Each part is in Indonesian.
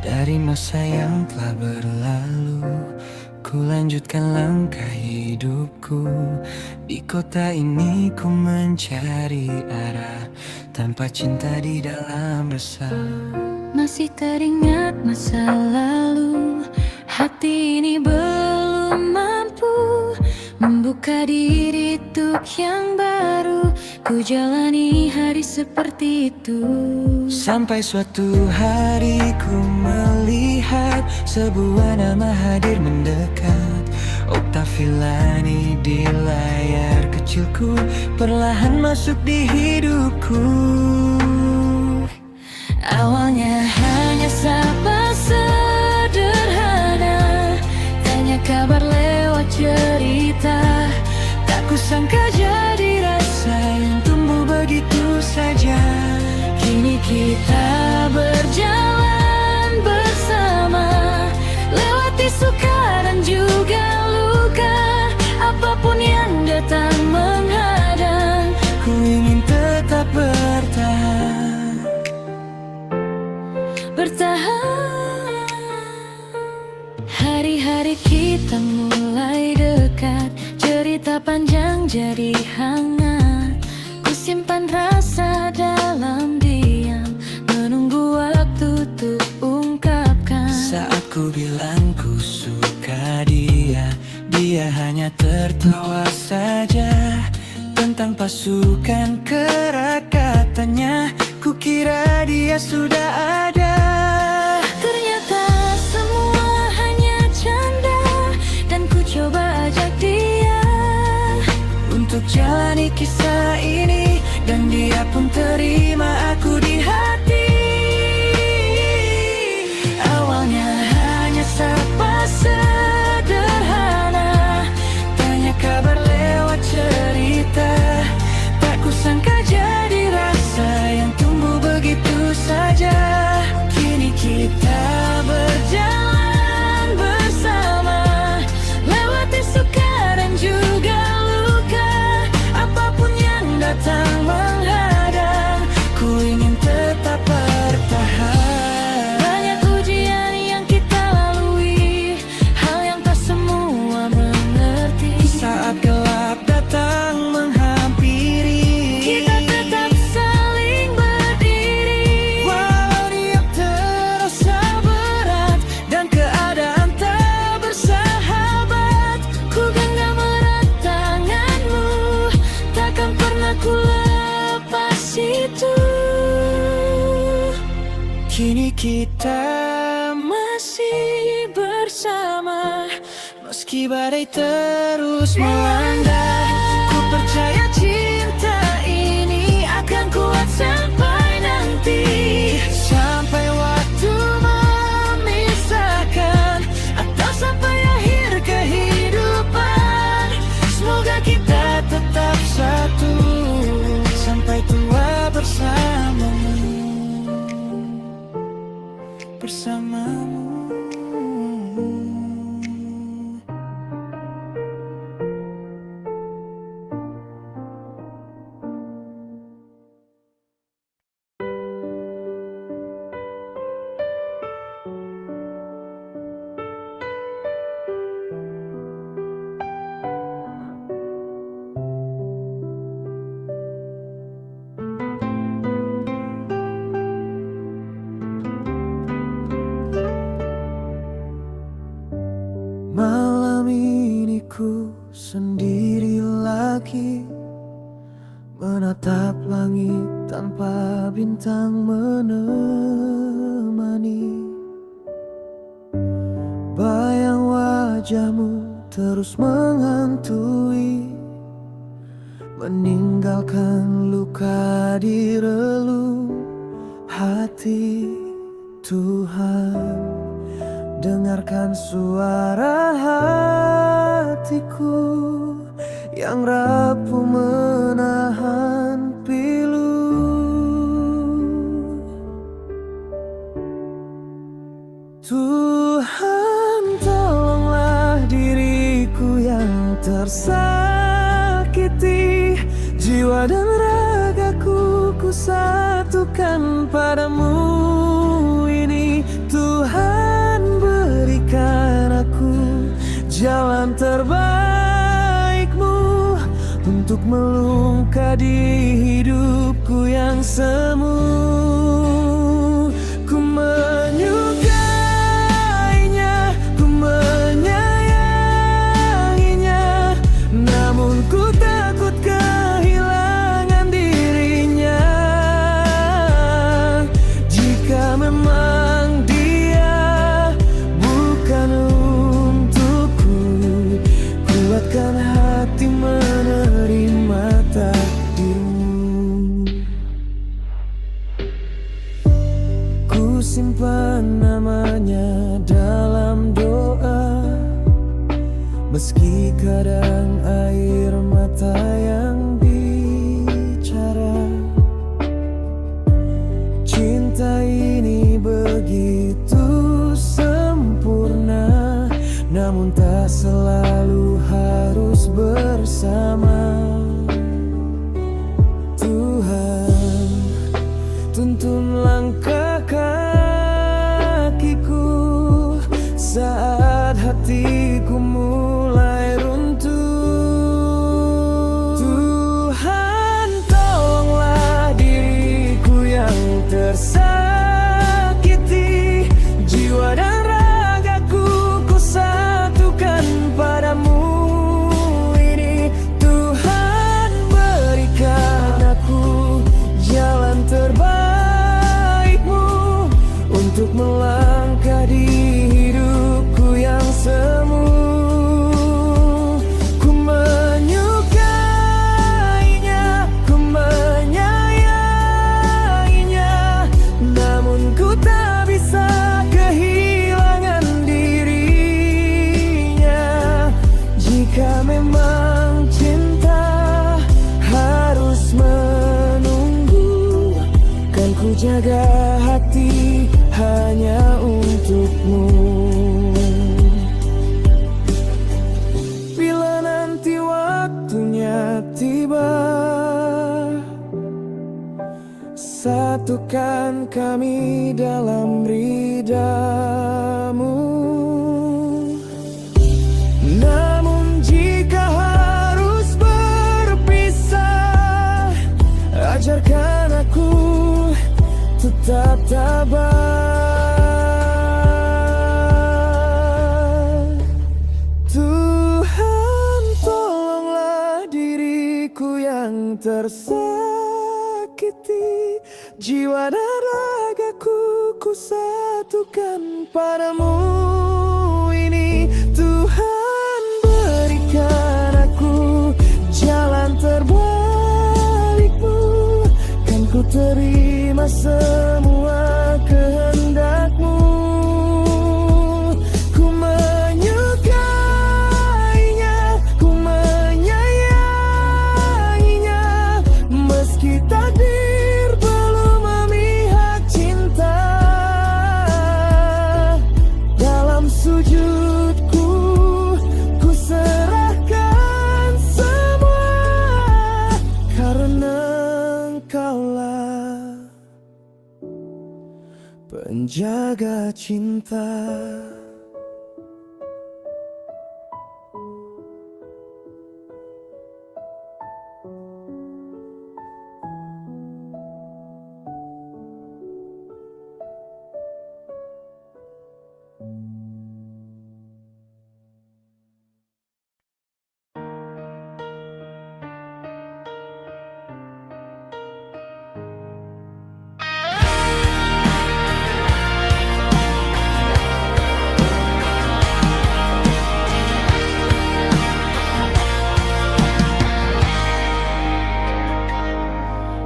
Dari masa yang telah berlalu, ku lanjutkan langkah hidupku. Di kota ini ku mencari arah, tanpa cinta di dalam resah. Masih teringat masa lalu, hati ini belum mampu membuka diri untuk yang baru. Ku jalani hari seperti itu. Sampai suatu hari ku melihat sebuah nama hadir mendekat. Oktavillani di layar kecilku, perlahan masuk di hidupku. Awalnya hanya sapa sederhana, tanya kabar lewat cerita. Tak kusangka jadi rasa yang tumbuh begitu saja. Kini kita berjalan bersama, lewati suka dan juga luka. Apapun yang datang menghadang, ku ingin tetap bertahan. Bertahan. Hari-hari kita mulai dekat, cerita panjang jadi hangat. Ku simpan rasa dalam diam, menunggu waktu untuk ungkapkan. Saat ku bilang ku suka dia, dia hanya tertawa saja. Tentang pasukan kerak katanya, ku kira dia sudah ada. Ternyata semua hanya canda, dan ku coba ajak dia untuk jalani kisah ini, dan dia pun terima aku di hati. Awalnya hanya sapa sederhana, tanya kabar lewat cerita. Tak kusangka jadi rasa yang tumbuh begitu saja. Kini kita berjalan bersama, lewati suka dan juga luka. Apapun yang datang menghadang, ku ingin tetap bertahan. Banyak ujian yang kita lalui, hal yang tak semua mengerti. Saat gelap datang menghampiri, Kita tetap saling berdiri. walau dia terasa berat dan keadaan tak bersahabat. Ku genggam erat tanganmu, takkan pernah ku lepas itu. Kini kita masih bersama, meski badai terus melanda. Ku percaya cinta ini akan kuat sampai nanti, sampai waktu memisahkan, atau sampai akhir kehidupan. Semoga kita tetap satu, sampai tua bersamamu. Bersamamu. Malam ini ku sendiri lagi, menatap langit tanpa bintang menemani. Bayang wajahmu terus menghantui, meninggalkan luka di relung hati. Tuhan, dengarkan suara hatiku yang rapuh menahan pilu. Tuhan, tolonglah diriku yang tersakiti. Jiwa dan ragaku ku satukan padamu. Ini Tuhan berikan aku jalan terbaikmu untuk melangkah di hidupku yang semu. Ku menyukainya, ku menyayanginya, namun ku takut kehilangan dirinya. Jika memang dia bukan untukku, kuatkan hati menerima takdirmu. Ku simpan namanya dalam doa, meski kadang air mata yang bicara. Cinta ini begitu sempurna, namun tak selalu harus bersama. Tuhan, tuntun langkah kakiku saat hatiku mulai runtuh. Tuhan, tolonglah diriku yang tersakiti. Jiwa dan ragaku ku satukan padamu. Ini Tuhan berikan aku jalan terbaikmu untuk melangkah di hidupku yang semu. Ku menyukainya, ku menyayanginya, namun ku tak bisa kehilangan dirinya. Jika memang cinta harus menunggu, kan ku jaga hati hanya untukmu. Bila nanti waktunya tiba, satukan kami dalam ridamu. Namun jika harus berpisah, ajarkan aku tetap tabah. Tuhan, tolonglah diriku yang tersakiti. Jiwa dan ragaku ku satukan padamu. Ini Tuhan berikan aku jalan terbaikmu, kan ku terima semua kehendakmu. Ku menyukainya, ku menyayanginya, meski takdir belum memihak cinta. Dalam sujudku ku serahkan semua, karena Engkaulah penjaga cinta.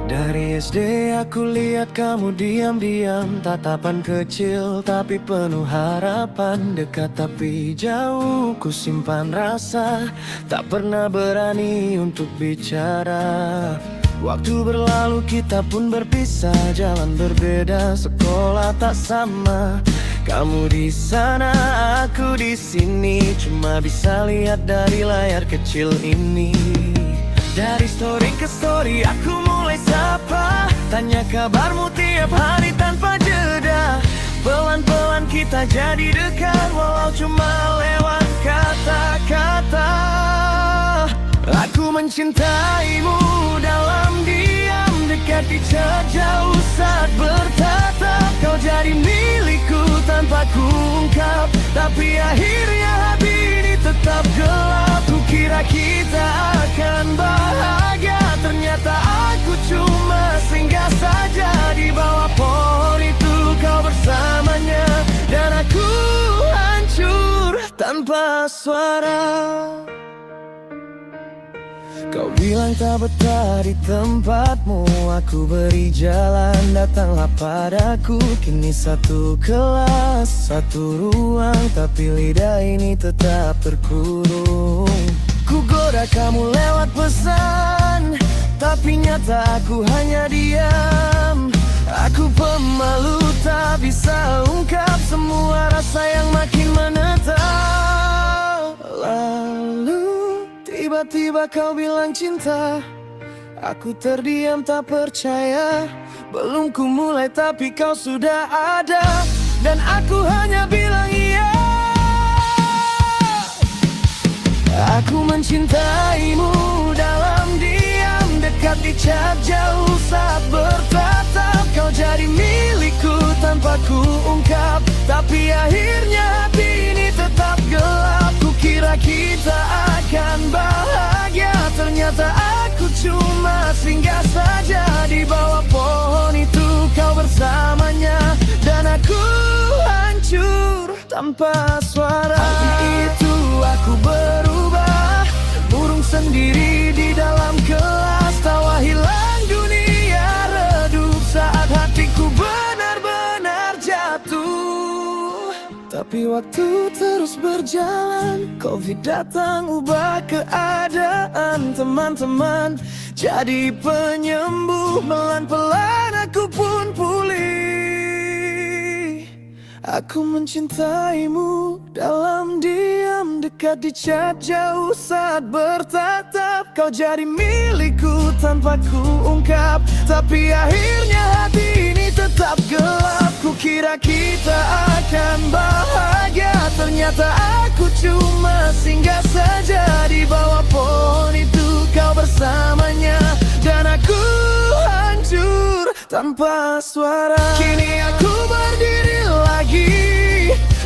Dari SD aku lihat kamu diam-diam, tatapan kecil tapi penuh harapan. Dekat tapi jauh ku simpan rasa, tak pernah berani untuk bicara. Waktu berlalu kita pun berpisah, jalan berbeda, sekolah tak sama. Kamu di sana, aku di sini, cuma bisa lihat dari layar kecil ini. Dari story ke story aku mulai sapa, tanya kabarmu tiap hari tanpa jeda. Pelan-pelan kita jadi dekat, walau cuma lewat kata-kata. Aku mencintaimu dalam diam, dekat di jauh saat bertatap. Kau jadi milikku tanpa ku ungkap, tapi akhirnya hati ini tetap gelap. Kukira kita akan bahagia, ternyata aku cuma singgah saja di bawah pohon itu. Kau bersamanya dan aku hancur tanpa suara. Kau bilang tak betah di tempatmu, aku beri jalan, datanglah padaku. Kini satu kelas, satu ruang, tapi lidah ini tetap terkurung. Ku goda kamu lewat pesan, tapi nyata aku hanya diam. Aku pemalu tak bisa ungkap semua rasa yang makin menetap. Lalu tiba-tiba kau bilang cinta, aku terdiam tak percaya. Belum ku mulai tapi kau sudah ada, dan aku hanya bilang iya. Aku mencintaimu dalam diam, dekat di jauh saat bertatap. Kau jadi milikku tanpa ku ungkap, tapi akhirnya hati ini tetap gelap. Kukira kita akan bahagia, ternyata aku cuma singgah saja di bawah pohon itu. Kau bersamanya dan aku hancur tanpa suara. Hari itu aku berubah, burung sendiri di dalam kelas. Tawa hilang, dunia redup saat hatiku benar-benar jatuh. Tapi waktu terus berjalan, Covid datang ubah keadaan. Teman-teman jadi penyembuh, pelan-pelan aku pun pulih. Aku mencintaimu dalam diam, dekat di jauh saat bertatap. Kau jadi milikku tanpa ku ungkap, tapi akhirnya hati ini tetap gelap. Kukira kita akan bahagia, ternyata aku cuma singgah saja di bawah pohon itu. Kau bersamanya dan aku hancur tanpa suara. Kini aku berdiri lagi,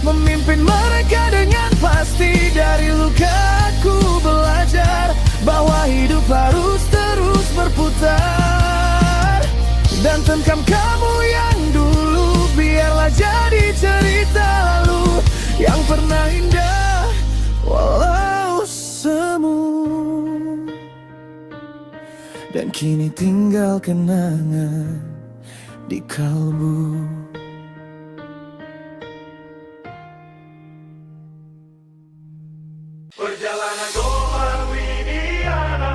memimpin mereka dengan pasti. Dari lukaku belajar bahwa hidup harus terus berputar. Dan tentang kamu yang dulu, biarlah jadi cerita lalu yang pernah indah walau semu. Dan kini tinggal kenangan di kalbu. Perjalanan Gomang Widiana,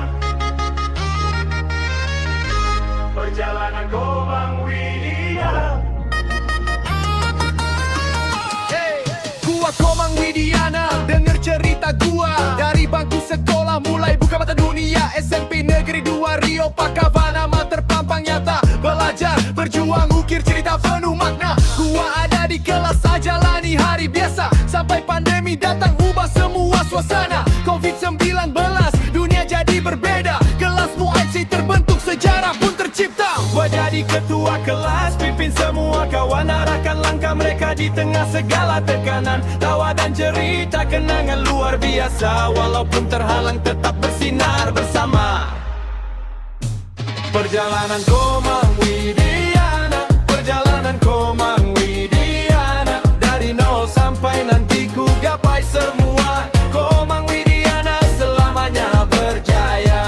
perjalanan Gomang Widiana. Hey, gua Komang Widiana, denger cerita gua. Dari bangku sekolah mulai buka mata dunia. SMP Negeri 2 Rio Pakavana, terpampang nyata. Belajar, berjuang, ukir cerita penuh makna. Gua ada di kelas saja jalani hari biasa, sampai pandemi datang ubah semua suasana. Covid-19, dunia jadi berbeda. Kelasmu IC terbentuk, sejarah pun tercipta. Gua jadi ketua kelas, pimpin semua kawan. Arahkan langkah mereka di tengah segala tekanan. Tawa dan cerita kenangan luar biasa, walaupun terhalang tetap bersinar bersama. Perjalanan Komang Widiana, perjalanan Komang Widiana. Dari nol sampai nanti ku gapai semua. Komang Widiana selamanya berjaya.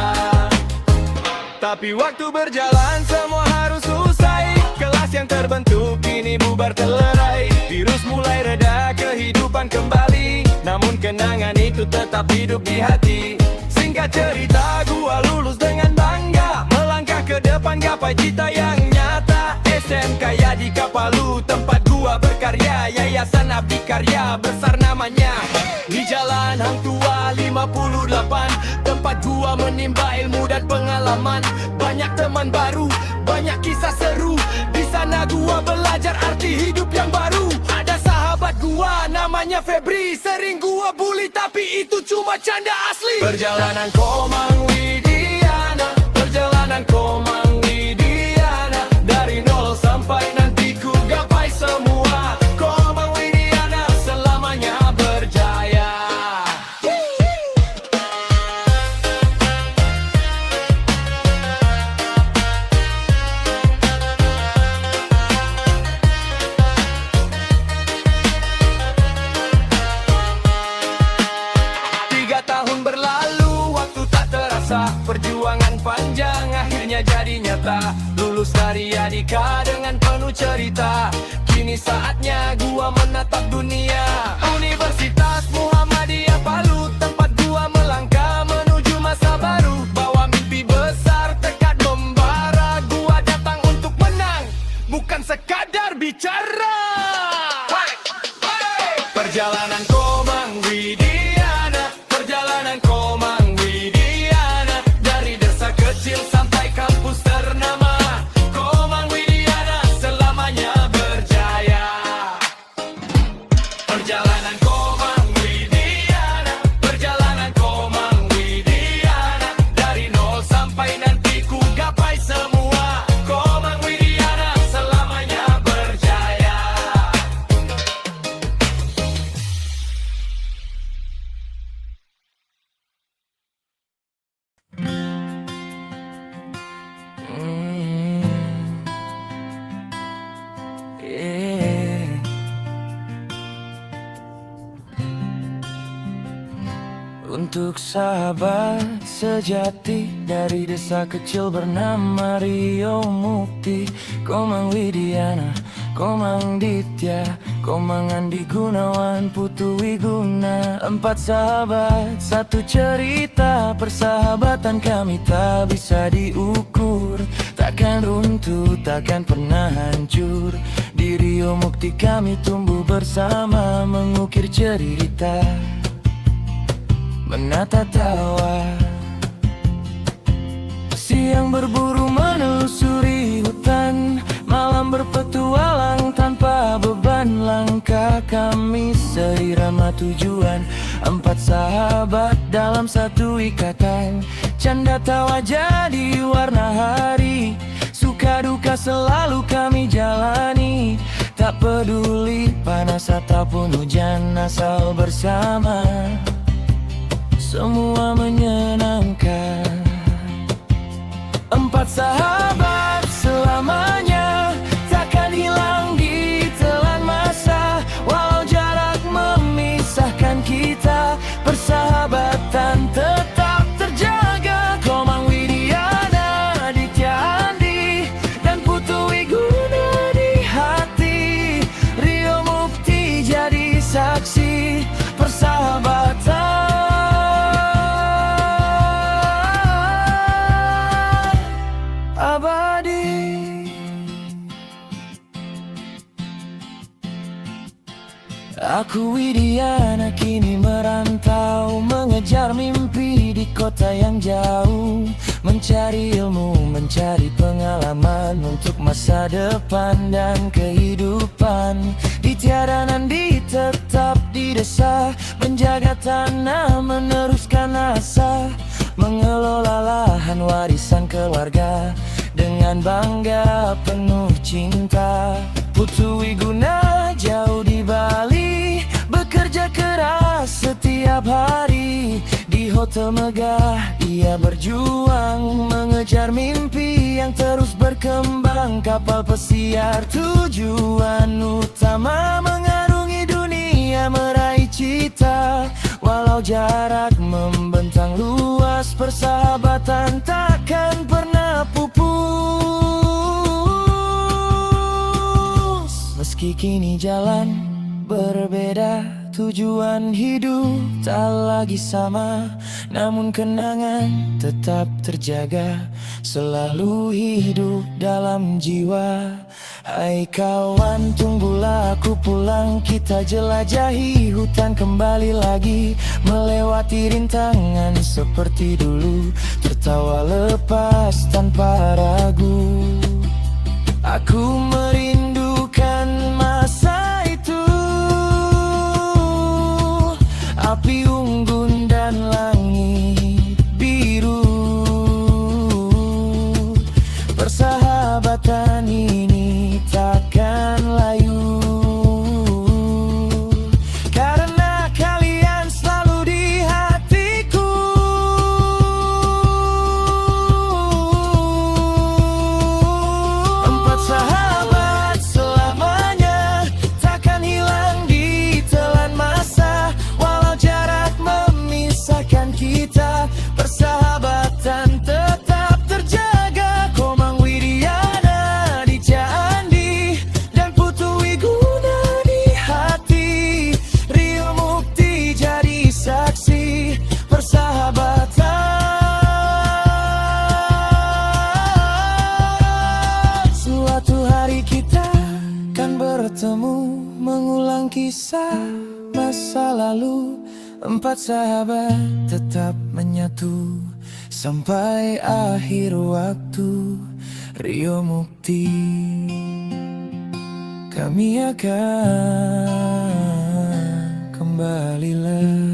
Tapi waktu berjalan semua harus usai. Kelas yang terbentuk kini bubar terlerai. Virus mulai reda, kehidupan kembali. Namun kenangan itu tetap hidup di hati. Singkat cerita, gua lulus dengan bangga. Melangkah ke depan gapai cita yang nyata. SMK di Kapalu, tempat gua berkarya. Yayasan Abdi Karya, besar namanya. Di Jalan Hang Tua 58, tempat tempat gua menimba ilmu dan pengalaman. Banyak teman baru, banyak kisah seru. Di sana gua belajar arti hidup yang baru. Ada sahabat gua namanya Febri, sering gua bully tapi itu cuma canda asli. Perjalanan Komang Widiana, perjalanan Komang Widiana, dari nol sampai nanti ku gapai semua. Komang Widiana selamanya berjaya. Perjuangan panjang akhirnya jadi nyata. Lulus dari Adika dengan penuh cerita. Kini saatnya gua menatap dunia. Universitas Muhammadiyah Palu, tempat gua melangkah menuju masa baru. Bawa mimpi besar, tekad membara. Gua datang untuk menang, bukan sekadar bicara. Perjalanan Komang Widiana, perjalanan Komang Widiana, dari desa kecil sampai kampus ternama. Komang Widiana selamanya berjaya. Perjalanan Komang Widiana, perjalanan Komang Widiana, dari nol sampai nanti ku gapai semua. Komang Widiana selamanya berjaya. Untuk sahabat sejati dari desa kecil bernama Rio Mukti, Komang Widiana, Komang Ditya, Komang Andi Gunawan, Putu Wiguna. 4 sahabat, satu cerita. Persahabatan kami tak bisa diukur, takkan runtuh, takkan pernah hancur. Di Rio Mukti kami tumbuh bersama, mengukir cerita, menata tawa. Siang berburu menelusuri hutan, malam berpetualang tanpa beban. Langkah kami seirama tujuan, 4 sahabat dalam satu ikatan. Canda tawa jadi warna hari, suka duka selalu kami jalani. Tak peduli panas ataupun hujan, asal bersama semua menyenangkan. 4 sahabat selamanya takkan hilang di telan masa. Walau jarak memisahkan kita, persahabatan tetap terjaga. Komang Widiana, Ditya Andi, dan Putu Wiguna di hati. Rio Mukti jadi saksi persahabatan abadi. Aku Widiana kini merantau, mengejar mimpi di kota yang jauh. Mencari ilmu, mencari pengalaman untuk masa depan dan kehidupan. Ditya dan Andi tetap di desa, menjaga tanah, meneruskan asa, mengelola lahan warisan keluarga dengan bangga penuh cinta. Putu Wiguna jauh di Bali, bekerja keras setiap hari. Di hotel megah ia berjuang, mengejar mimpi yang terus berkembang. Kapal pesiar tujuan utama, mengarungi dunia meraih cita. Walau jarak membentang luas, persahabatan takkan pernah pupus. Meski kini jalan berbeda, tujuan hidup tak lagi sama, namun kenangan tetap terjaga, selalu hidup dalam jiwa. Hai kawan, tunggulah aku pulang. Kita jelajahi hutan kembali lagi, melewati rintangan seperti dulu, tertawa lepas tanpa ragu. Aku merindukan masa itu, api unggun dan langit biru. Persahabatan ini takkan layu, karena kalian selalu di hatiku. Empat sahabat selamanya takkan hilang di telan masa, walau jarak memisahkan kita, persahabatan tetap terjaga. Komang Widiana di Candi dan Putu Wiguna di hati, Rio Mukti jadi saksi persahabatan. Suatu hari kita kan bertemu, mengulang kisah masa lalu. Empat sahabat tetap menyatu sampai akhir waktu. Rio Mukti, kami akan kembalilah.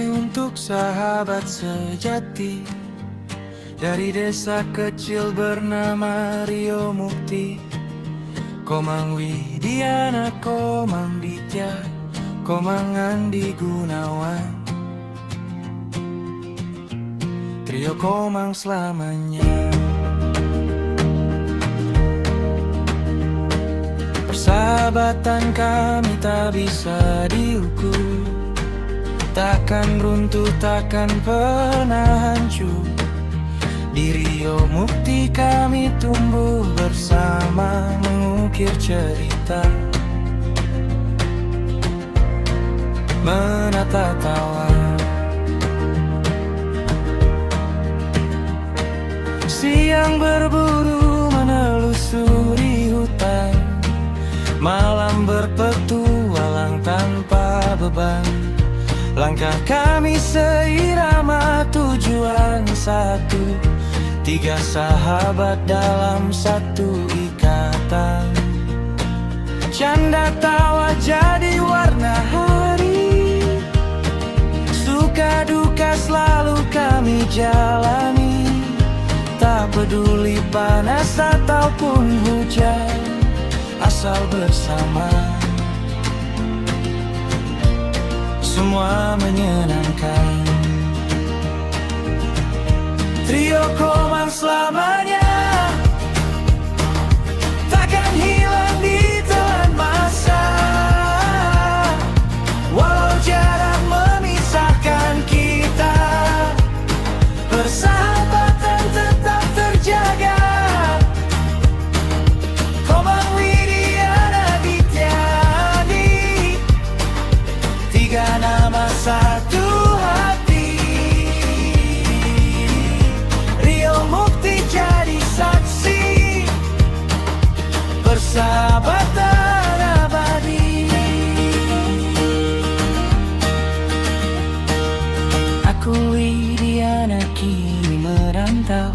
Untuk sahabat sejati dari desa kecil bernama Rio Mukti, Komang Widiana, Komang Ditya, Komang Andi Gunawan, trio Komang selamanya. Persahabatan kami tak bisa diukur, takkan runtuh, takkan pernah hancur. Di Rio Mukti kami tumbuh bersama, mengukir cerita, menata tawa. Siang berburu menelusuri hutan, malam berpetualang tanpa beban. Langkah kami seirama, tujuan satu, tiga sahabat dalam satu ikatan. Canda tawa jadi warna hari, suka duka selalu kami jalani. Tak peduli panas ataupun hujan, asal bersama semua menyenangkan. Trio Komang selamanya takkan hilang di telan masa, walau jarak memisahkan kita, persahabatan tetap terjaga. Komang Widiana Ditya, tiga nama satu hati, Rio Mukti jadi saksi persahabatan abadi. Aku Widiana kini merantau,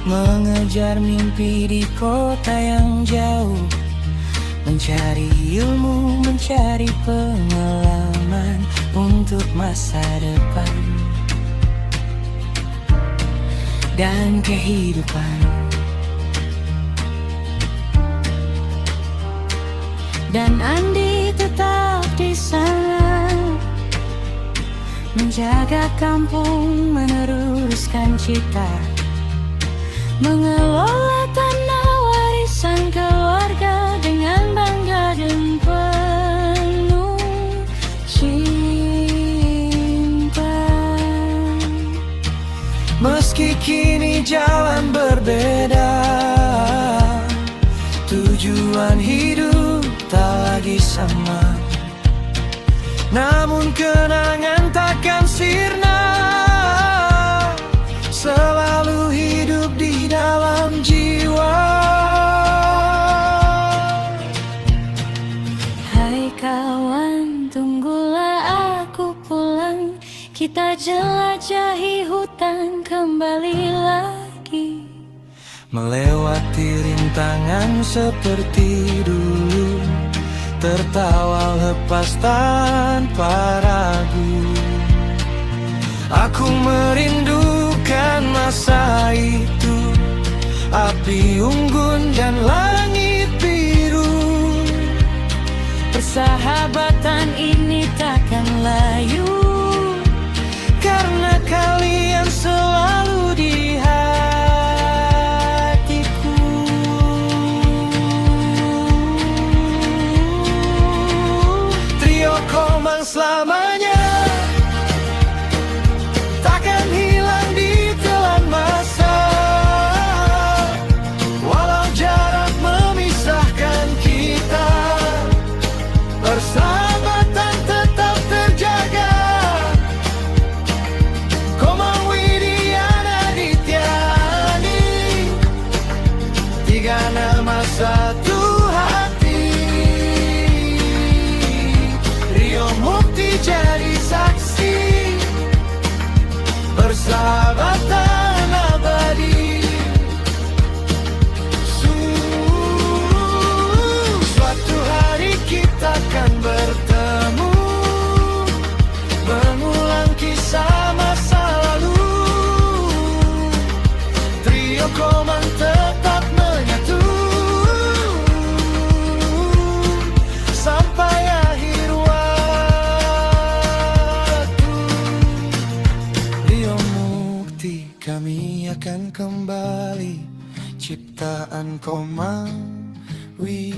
mengejar mimpi di kota yang jauh, mencari ilmu, mencari pengalaman untuk masa depan dan kehidupan. Dan Andi tetap di sana, menjaga kampung, meneruskan cita, mengelola tanah warisan keluarga dengan bangga dan penuh cinta. Meski kini jalan berbeda, tujuan hidup tak lagi sama. namun kenangan takkan sirna, selalu hidup di dalam jiwa. Hai kawan, tunggulah aku pulang. Kita jelajahi hutan kembali lagi, Melewati rintangan seperti dulu, tertawa lepas tanpa ragu. Aku merindukan masa itu, api unggun dan langit biru. persahabatan ini takkan layu, Karena kalian selalu di hatiku. Trio Komang selamanya takkan hilang di telan masa, walau jarak memisahkan kita, persahabatan tetap terjaga. Komang Widiana Dityani, tiga nama satu hati. Rio Mukti jadi saksi, persahabatan abadi. Suatu hari kita akan bertemu, mengulang kisah masa lalu. Trio Komang tetap menyatu sampai akhir waktu. Rio Mukti, kami akan kembali, ciptaan Komang Widiana.